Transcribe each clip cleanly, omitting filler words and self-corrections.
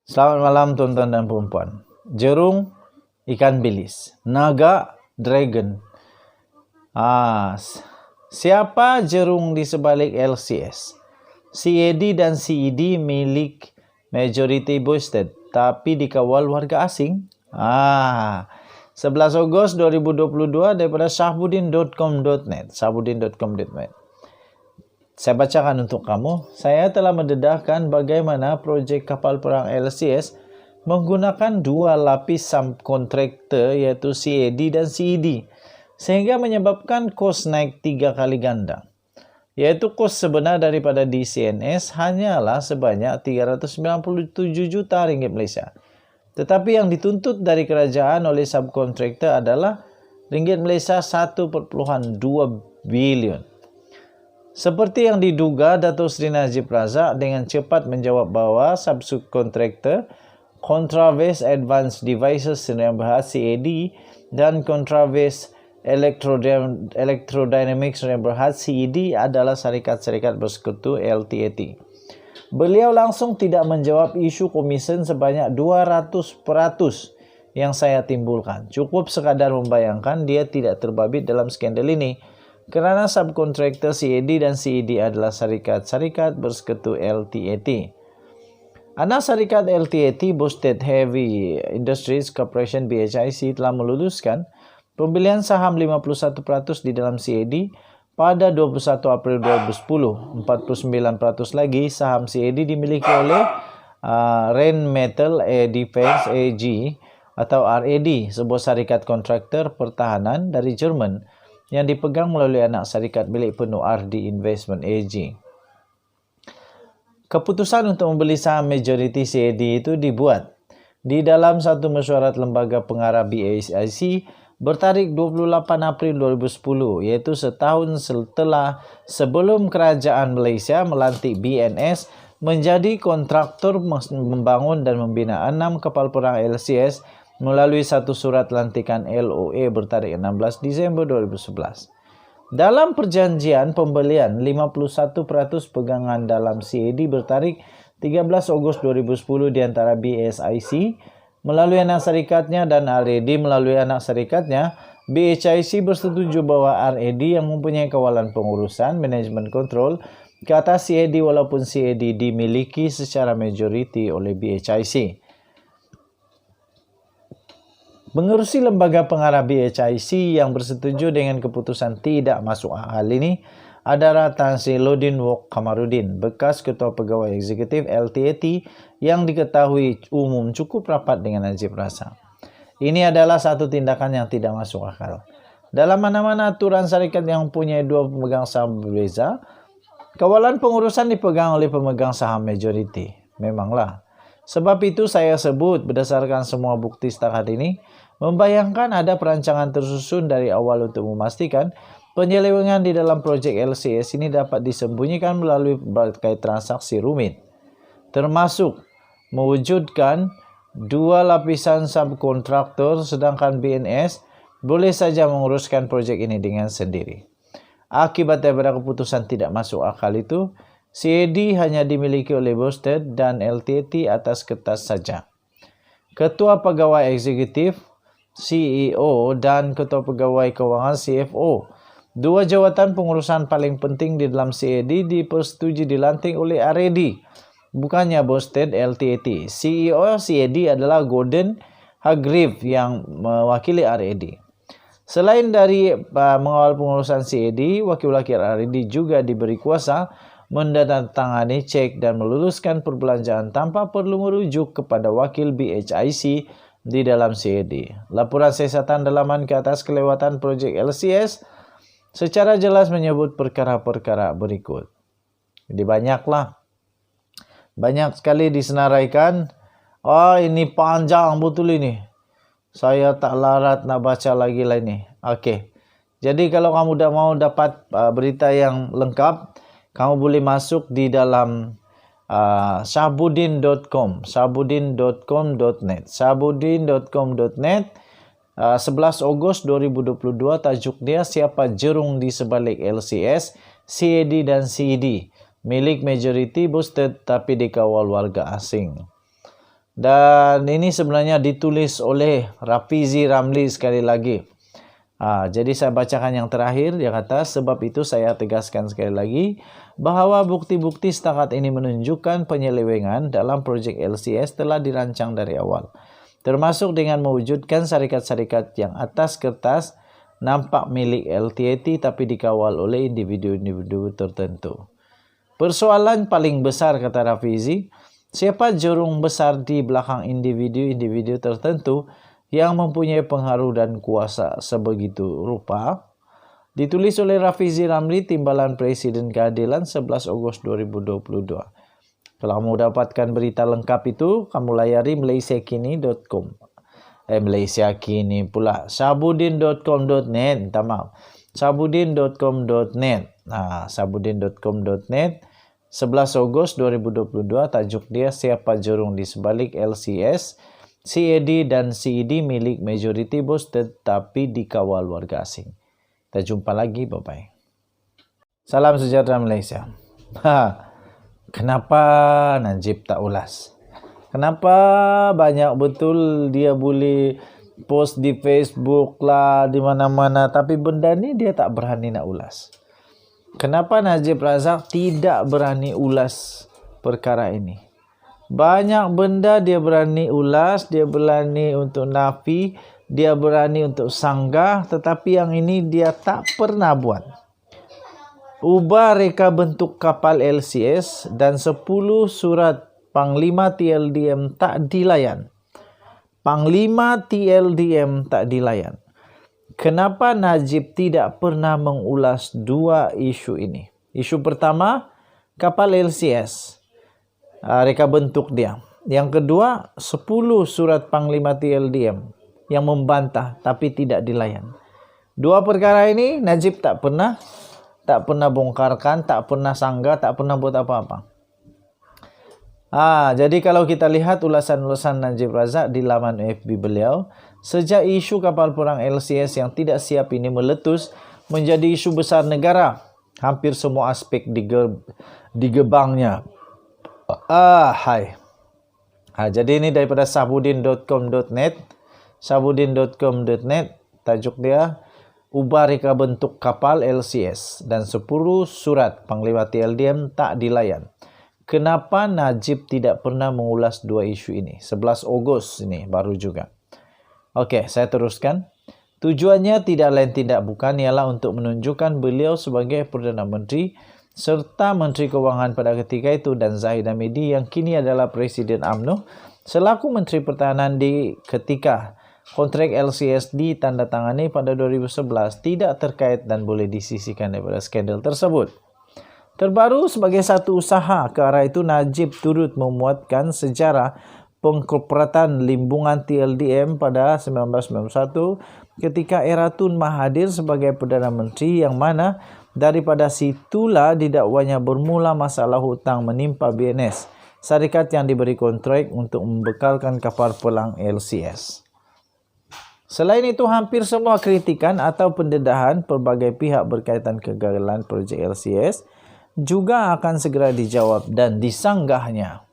Selamat malam tuan-tuan dan puan-puan. Jerung, ikan bilis. Naga, dragon. Siapa jerung di sebalik LCS? CAD dan CED milik majority boosted, tapi dikawal warga asing. 11 Ogos 2022 daripada syahbudin.com.net. syahbudin.com.net. Saya bacakan untuk kamu. Saya telah mendedahkan bagaimana projek kapal perang LCS menggunakan dua lapis subkontraktor iaitu CAD dan CED sehingga menyebabkan kos naik 3 kali ganda. Iaitu kos sebenar daripada DCNS hanyalah sebanyak 397 juta ringgit Malaysia. Tetapi yang dituntut dari kerajaan oleh subkontraktor adalah ringgit Malaysia 1.2 bilion. Seperti yang diduga, Datuk Seri Najib Razak dengan cepat menjawab bahawa subkontraktor Contraves Advanced Devices yang berhad CAD dan Contraves Electrodynamics yang berhad CED adalah syarikat-syarikat bersekutu LTAT. Beliau langsung tidak menjawab isu komisen sebanyak 200% yang saya timbulkan. Cukup sekadar membayangkan dia tidak terbabit dalam skandal ini. Kerana subkontraktor CAD dan CED adalah syarikat-syarikat bersekutu LTAT. Anak syarikat LTAT, Boosted Heavy Industries Corporation BHIC, telah meluluskan pembelian saham 51% di dalam CAD pada 21 April 2010. 49% lagi saham CAD dimiliki oleh Rheinmetall Defense AG atau RAD, sebuah syarikat kontraktor pertahanan dari Jerman yang dipegang melalui anak syarikat milik penuh RD Investment AG. Keputusan untuk membeli saham majority CAD itu dibuat di dalam satu mesyuarat lembaga pengarah BHIC bertarikh 28 April 2010, iaitu setahun sebelum kerajaan Malaysia melantik BNS menjadi kontraktor membangun dan membina 6 kapal perang LCS melalui satu surat lantikan LOA bertarikh 16 Disember 2011. Dalam perjanjian pembelian 51% pegangan dalam CAD bertarikh 13 Ogos 2010 di antara BSIC melalui anak syarikatnya dan RAD melalui anak syarikatnya, BHIC bersetuju bahawa RAD yang mempunyai kawalan pengurusan manajemen kontrol ke atas CAD walaupun CAD dimiliki secara majoriti oleh BHIC. Mengurusi lembaga pengarah BHIC yang bersetuju dengan keputusan tidak masuk akal ini adalah Tan Sri Lodin Wok Kamarudin, bekas Ketua Pegawai Eksekutif LTAT yang diketahui umum cukup rapat dengan Najib Razak. Ini adalah satu tindakan yang tidak masuk akal. Dalam mana-mana aturan syarikat yang mempunyai dua pemegang saham berbeza, kawalan pengurusan dipegang oleh pemegang saham majoriti. Memanglah. Sebab itu saya sebut berdasarkan semua bukti setakat ini, membayangkan ada perancangan tersusun dari awal untuk memastikan penyelewengan di dalam projek LCS ini dapat disembunyikan melalui berbagai transaksi rumit, termasuk mewujudkan dua lapisan subkontraktor sedangkan BNS boleh saja menguruskan projek ini dengan sendiri. Akibat daripada keputusan tidak masuk akal itu, CAD hanya dimiliki oleh Boosted dan LTAT atas kertas saja. Ketua Pegawai Eksekutif CEO dan Ketua Pegawai Kewangan CFO, dua jawatan pengurusan paling penting di dalam CAD, dipersetujui dilantik oleh RAD, bukannya Boosted LTAT. CEO CAD adalah Gordon Hargreaves yang mewakili RAD. Selain dari mengawal pengurusan CAD, wakil-wakil RAD juga diberi kuasa menandatangani cek dan meluluskan perbelanjaan tanpa perlu merujuk kepada wakil BHIC di dalam CAD. Laporan siasatan dalaman ke atas kelewatan projek LCS secara jelas menyebut perkara-perkara berikut. Jadi banyak sekali disenaraikan. Ini panjang betul ini. Saya tak larat nak baca lagi lah ini. Okey. Jadi kalau kamu dah mau dapat berita yang lengkap, kamu boleh masuk di dalam syahbudin.com, syahbudin.com.net, syahbudin.com.net. 11 Ogos 2022, tajuk dia siapa jerung di sebalik LCS, CAD dan CED, milik majority Boosted tapi dikawal warga asing. Dan ini sebenarnya ditulis oleh Rafizi Ramli sekali lagi. Jadi saya bacakan yang terakhir. Dia kata, sebab itu saya tegaskan sekali lagi bahawa bukti-bukti setakat ini menunjukkan penyelewengan dalam projek LCS telah dirancang dari awal. Termasuk dengan mewujudkan syarikat-syarikat yang atas kertas nampak milik LTAT tapi dikawal oleh individu-individu tertentu. Persoalan paling besar, kata Rafizi, siapa jurung besar di belakang individu-individu tertentu yang mempunyai pengaruh dan kuasa sebegitu rupa? Ditulis oleh Rafizi Ramli, Timbalan Presiden Keadilan, 11 Ogos 2022. Kalau kamu dapatkan berita lengkap itu, kamu layari malaysiakini.com. Malaysia Kini pula. Sabudin.com.net. Minta maaf. Sabudin.com.net. Sabudin.com.net. 11 Ogos 2022. Tajuk dia, siapa jurung di sebalik LCS, CAD dan CED milik majority bos tetapi dikawal warga asing. Kita jumpa lagi. Bye-bye. Salam sejahtera Malaysia. Kenapa Najib tak ulas? Kenapa banyak betul dia boleh post di Facebook lah, di mana-mana, tapi benda ni dia tak berani nak ulas? Kenapa Najib Razak tidak berani ulas perkara ini? Banyak benda dia berani ulas, dia berani untuk nafi, dia berani untuk sanggah, tetapi yang ini dia tak pernah buat. Ubah reka bentuk kapal LCS dan 10 surat Panglima TLDM tak dilayan. Panglima TLDM tak dilayan. Kenapa Najib tidak pernah mengulas dua isu ini? Isu pertama, kapal LCS. Reka bentuk dia. Yang kedua, 10 surat Panglima TLDM yang membantah tapi tidak dilayan. Dua perkara ini Najib tak pernah bongkarkan, tak pernah sanggah, tak pernah buat apa-apa. Jadi kalau kita lihat ulasan-ulasan Najib Razak di laman FB beliau, sejak isu kapal perang LCS yang tidak siap ini meletus menjadi isu besar negara, hampir semua aspek digebangnya. Jadi ini daripada sabudin.com.net. Sabudin.com.net, tajuk dia, ubah reka bentuk kapal LCS dan 10 surat Panglima TLDM tak dilayan. Kenapa Najib tidak pernah mengulas dua isu ini? 11 Ogos ini baru juga. Okey, saya teruskan. Tujuannya tidak lain tidak bukan ialah untuk menunjukkan beliau sebagai Perdana Menteri serta Menteri Kewangan pada ketika itu dan Zahid Hamidi yang kini adalah Presiden UMNO selaku Menteri Pertahanan di ketika kontrak LCS ditandatangani pada 2011 tidak terkait dan boleh disisihkan daripada skandal tersebut. Terbaru sebagai satu usaha ke arah itu, Najib turut memuatkan sejarah pengkorporatan limbungan TLDM pada 1991 ketika era Tun Mahathir sebagai Perdana Menteri, yang mana daripada situlah didakwanya bermula masalah hutang menimpa BNS, syarikat yang diberi kontrak untuk membekalkan kapal perang LCS. Selain itu, hampir semua kritikan atau pendedahan pelbagai pihak berkaitan kegagalan projek LCS juga akan segera dijawab dan disanggahnya.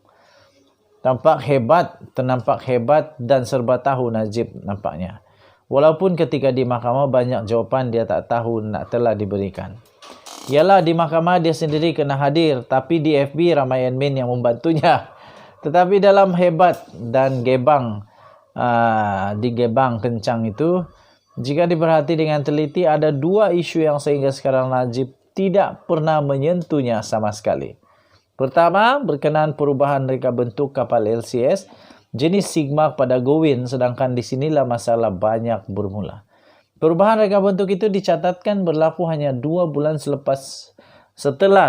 Ternampak hebat dan serba tahu Najib nampaknya. Walaupun ketika di mahkamah banyak jawapan dia tak tahu nak telah diberikan. Ialah di mahkamah dia sendiri kena hadir, tapi di FB ramai admin yang membantunya. Tetapi dalam hebat dan digebang kencang itu, jika diperhati dengan teliti, ada dua isu yang sehingga sekarang Najib tidak pernah menyentuhnya sama sekali. Pertama, berkenaan perubahan reka bentuk kapal LCS jenis Sigma pada Gowin, sedangkan di sinilah masalah banyak bermula. Perubahan reka bentuk itu dicatatkan berlaku hanya 2 bulan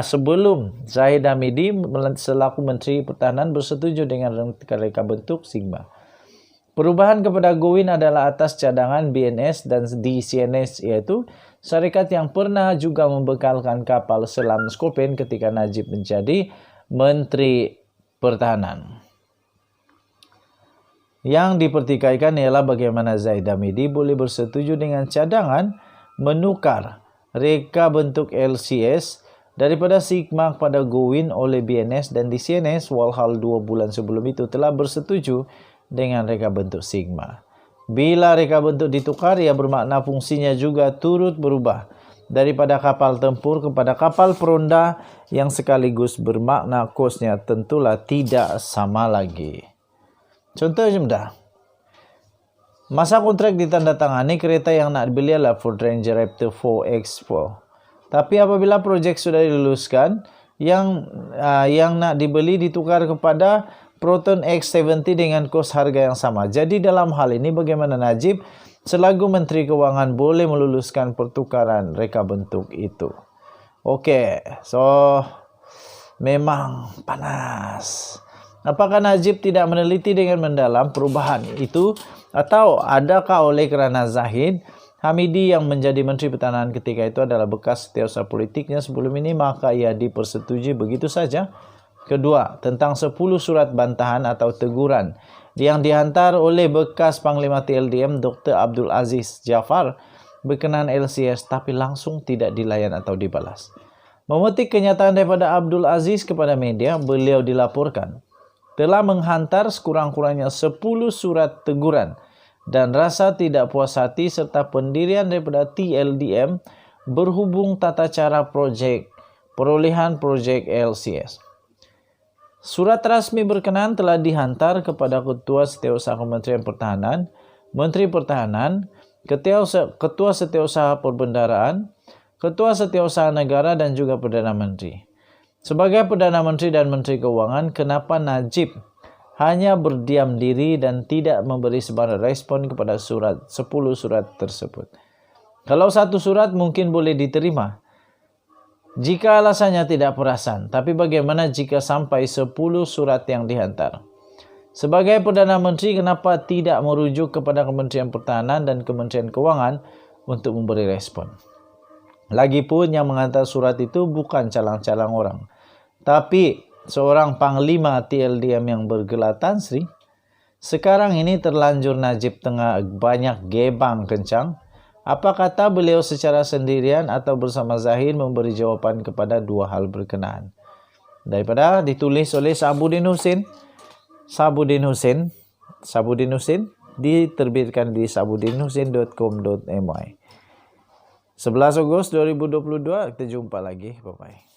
sebelum Zahid Hamidi selaku Menteri Pertahanan bersetuju dengan reka bentuk Sigma. Perubahan kepada Gowin adalah atas cadangan BNS dan di CNS, iaitu syarikat yang pernah juga membekalkan kapal selam Scorpion ketika Najib menjadi Menteri Pertahanan. Yang dipertikaikan ialah bagaimana Zahid Hamidi boleh bersetuju dengan cadangan menukar reka bentuk LCS Daripada Sigma kepada Gowin oleh BNS dan di CNS, walhal 2 bulan sebelum itu telah bersetuju dengan reka bentuk Sigma. Bila reka bentuk ditukar, ia bermakna fungsinya juga turut berubah daripada kapal tempur kepada kapal peronda yang sekaligus bermakna kosnya tentulah tidak sama lagi. Contoh jemdah. Masa kontrak ditandatangani, kereta yang nak dibeli adalah Ford Ranger Raptor 4X4. Tapi apabila projek sudah diluluskan, yang nak dibeli ditukar kepada Proton X70 dengan kos harga yang sama. Jadi dalam hal ini bagaimana Najib selaku Menteri Keuangan boleh meluluskan pertukaran reka bentuk itu? Okey, so memang panas. Apakah Najib tidak meneliti dengan mendalam perubahan itu, atau adakah oleh kerana Zahid Hamidi yang menjadi Menteri Pertahanan ketika itu adalah bekas setiausaha politiknya sebelum ini, maka ia dipersetujui begitu saja? Kedua, tentang 10 surat bantahan atau teguran yang dihantar oleh bekas Panglima TLDM Dr. Abdul Aziz Jafar berkenaan LCS tapi langsung tidak dilayan atau dibalas. Memetik kenyataan daripada Abdul Aziz kepada media, beliau dilaporkan telah menghantar sekurang-kurangnya 10 surat teguran dan rasa tidak puas hati serta pendirian daripada TLDM berhubung tata cara perolehan projek LCS. Surat rasmi berkenaan telah dihantar kepada Ketua Setiausaha Kementerian Pertahanan, Menteri Pertahanan, Ketua Setiausaha Perbendaraan, Ketua Setiausaha Negara dan juga Perdana Menteri. Sebagai Perdana Menteri dan Menteri Keuangan, kenapa Najib hanya berdiam diri dan tidak memberi sebarang respon kepada 10 surat tersebut? Kalau satu surat mungkin boleh diterima jika alasannya tidak perasan, tapi bagaimana jika sampai 10 surat yang dihantar? Sebagai Perdana Menteri, kenapa tidak merujuk kepada Kementerian Pertahanan dan Kementerian Keuangan untuk memberi respon? Lagipun yang menghantar surat itu bukan calang-calang orang, tapi seorang Panglima TLDM yang bergelar Tan Sri. Sekarang ini terlanjur Najib tengah banyak gebang kencang. Apa kata beliau secara sendirian atau bersama Zahid memberi jawapan kepada dua hal berkenaan? Daripada ditulis oleh Sabudin Husin, diterbitkan di sabudinhusin.com.my. 11 Ogos 2022, kita jumpa lagi. Bye-bye.